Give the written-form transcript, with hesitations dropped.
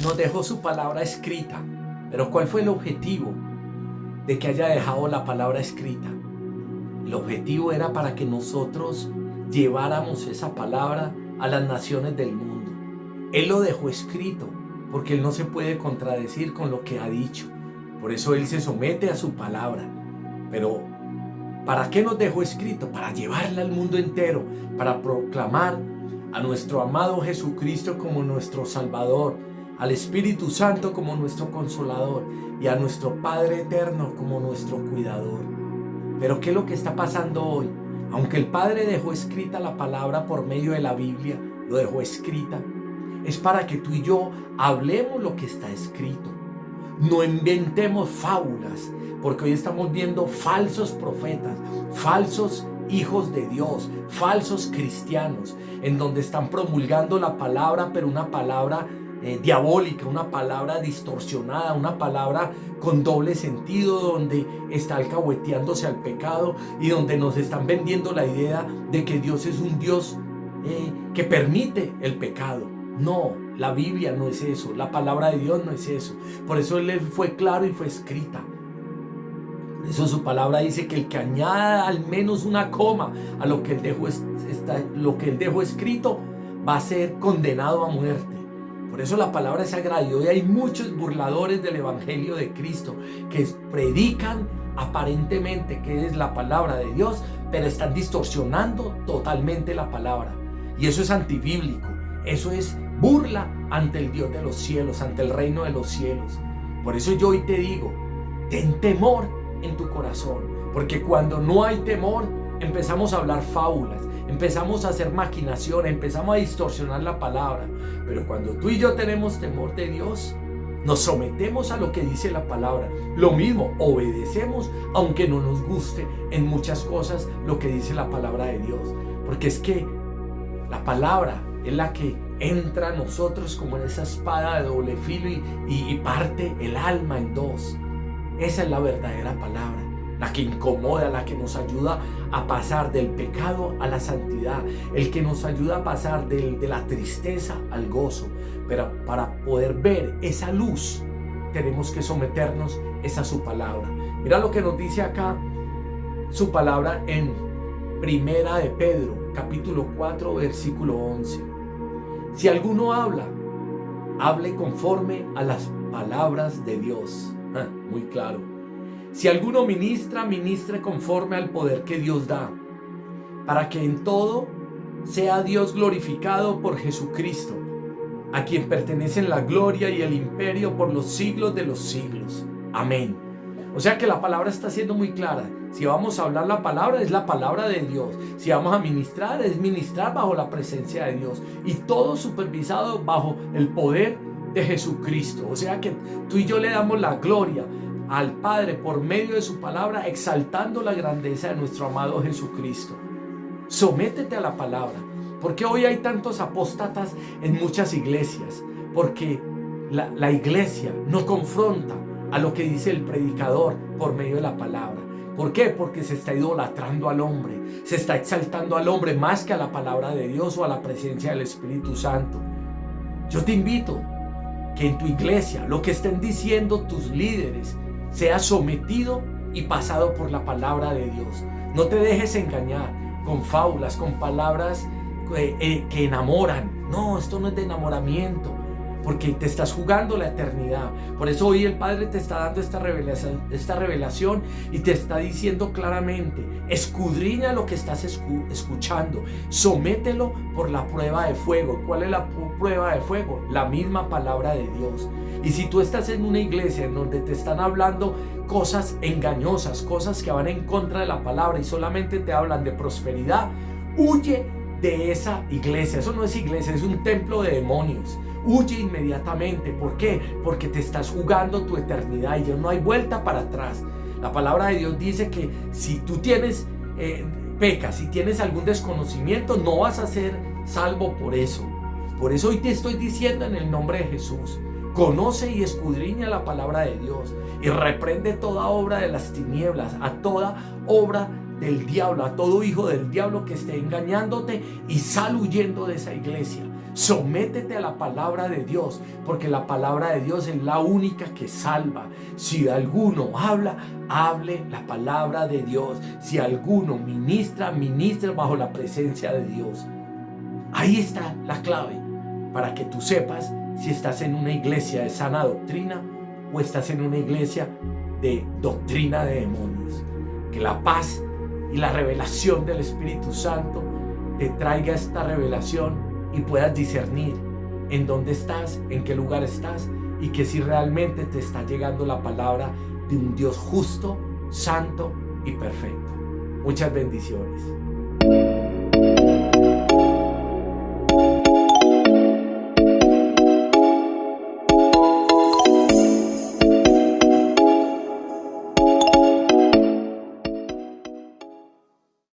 nos dejó su palabra escrita. Pero ¿cuál fue el objetivo de que haya dejado la palabra escrita? El objetivo era para que nosotros lleváramos esa palabra a las naciones del mundo. Él lo dejó escrito porque Él no se puede contradecir con lo que ha dicho. Por eso Él se somete a su palabra. Pero ¿para qué nos dejó escrito? Para llevarla al mundo entero, para proclamar a nuestro amado Jesucristo como nuestro Salvador, al Espíritu Santo como nuestro Consolador y a nuestro Padre Eterno como nuestro Cuidador. Pero ¿qué es lo que está pasando hoy? Aunque el Padre dejó escrita la palabra por medio de la Biblia, lo dejó escrita, es para que tú y yo hablemos lo que está escrito. No inventemos fábulas, porque hoy estamos viendo falsos profetas, falsos hijos de Dios, falsos cristianos, en donde están promulgando la palabra, pero una palabra diabólica, una palabra distorsionada, una palabra con doble sentido, donde está alcahueteándose al pecado y donde nos están vendiendo la idea de que Dios es un Dios que permite el pecado. No, la Biblia no es eso, la palabra de Dios no es eso. Por eso Él fue claro y fue escrita. Por eso su palabra dice que el que añada al menos una coma a lo que Él dejó escrito va a ser condenado a muerte. Por eso la palabra es sagrada y hoy hay muchos burladores del Evangelio de Cristo que predican aparentemente que es la palabra de Dios, pero están distorsionando totalmente la palabra. Y eso es antibíblico, eso es burla ante el Dios de los cielos, ante el reino de los cielos. Por eso yo hoy te digo, ten temor en tu corazón, porque cuando no hay temor empezamos a hablar fábulas, empezamos a hacer maquinaciones, empezamos a distorsionar la palabra. Pero cuando tú y yo tenemos temor de Dios, nos sometemos a lo que dice la palabra. Lo mismo, obedecemos aunque no nos guste en muchas cosas lo que dice la palabra de Dios, porque es que la palabra es la que entra a nosotros como en esa espada de doble filo y parte el alma en dos. Esa es la verdadera palabra, la que incomoda, la que nos ayuda a pasar del pecado a la santidad, el que nos ayuda a pasar de la tristeza al gozo. Pero para poder ver esa luz tenemos que someternos a su palabra. Mira lo que nos dice acá su palabra en Primera de Pedro, capítulo 4, versículo 11. Si alguno habla, hable conforme a las palabras de Dios. Muy claro. Si alguno ministra, ministre conforme al poder que Dios da, para que en todo sea Dios glorificado por Jesucristo, a quien pertenecen la gloria y el imperio por los siglos de los siglos. Amén. O sea que la palabra está siendo muy clara. Si vamos a hablar la palabra, es la palabra de Dios. Si vamos a ministrar, es ministrar bajo la presencia de Dios. Y todo supervisado bajo el poder de Jesucristo. O sea que tú y yo le damos la gloria al Padre por medio de su palabra, exaltando la grandeza de nuestro amado Jesucristo. Sométete a la palabra. Porque hoy hay tantos apóstatas en muchas iglesias. Porque la iglesia no confronta a lo que dice el predicador por medio de la palabra. ¿Por qué? Porque se está idolatrando al hombre, se está exaltando al hombre más que a la palabra de Dios o a la presencia del Espíritu Santo. Yo te invito que en tu iglesia lo que estén diciendo tus líderes sea sometido y pasado por la palabra de Dios. No te dejes engañar con fábulas, con palabras que enamoran. No, esto no es de enamoramiento, porque te estás jugando la eternidad. Por eso hoy el Padre te está dando esta revelación y te está diciendo claramente: escudriña lo que estás escuchando, somételo por la prueba de fuego. ¿Cuál es la prueba de fuego? La misma palabra de Dios. Y si tú estás en una iglesia en donde te están hablando cosas engañosas, cosas que van en contra de la palabra y solamente te hablan de prosperidad, huye de esa iglesia. Eso no es iglesia, es un templo de demonios. Huye inmediatamente. ¿Por qué? Porque te estás jugando tu eternidad y ya no hay vuelta para atrás. La palabra de Dios dice que si tú tienes pecas, si tienes algún desconocimiento, no vas a ser salvo por eso. Por eso hoy te estoy diciendo en el nombre de Jesús: conoce y escudriña la palabra de Dios y reprende toda obra de las tinieblas, a toda obra del diablo, a todo hijo del diablo que esté engañándote, y sal huyendo de esa iglesia. Sométete a la palabra de Dios, porque la palabra de Dios es la única que salva. Si alguno habla, hable la palabra de Dios. Si alguno ministra, ministre bajo la presencia de Dios. Ahí está la clave para que tú sepas si estás en una iglesia de sana doctrina o estás en una iglesia de doctrina de demonios. Que la paz y la revelación del Espíritu Santo te traiga esta revelación y puedas discernir en dónde estás, en qué lugar estás, y que si realmente te está llegando la palabra de un Dios justo, santo y perfecto. Muchas bendiciones.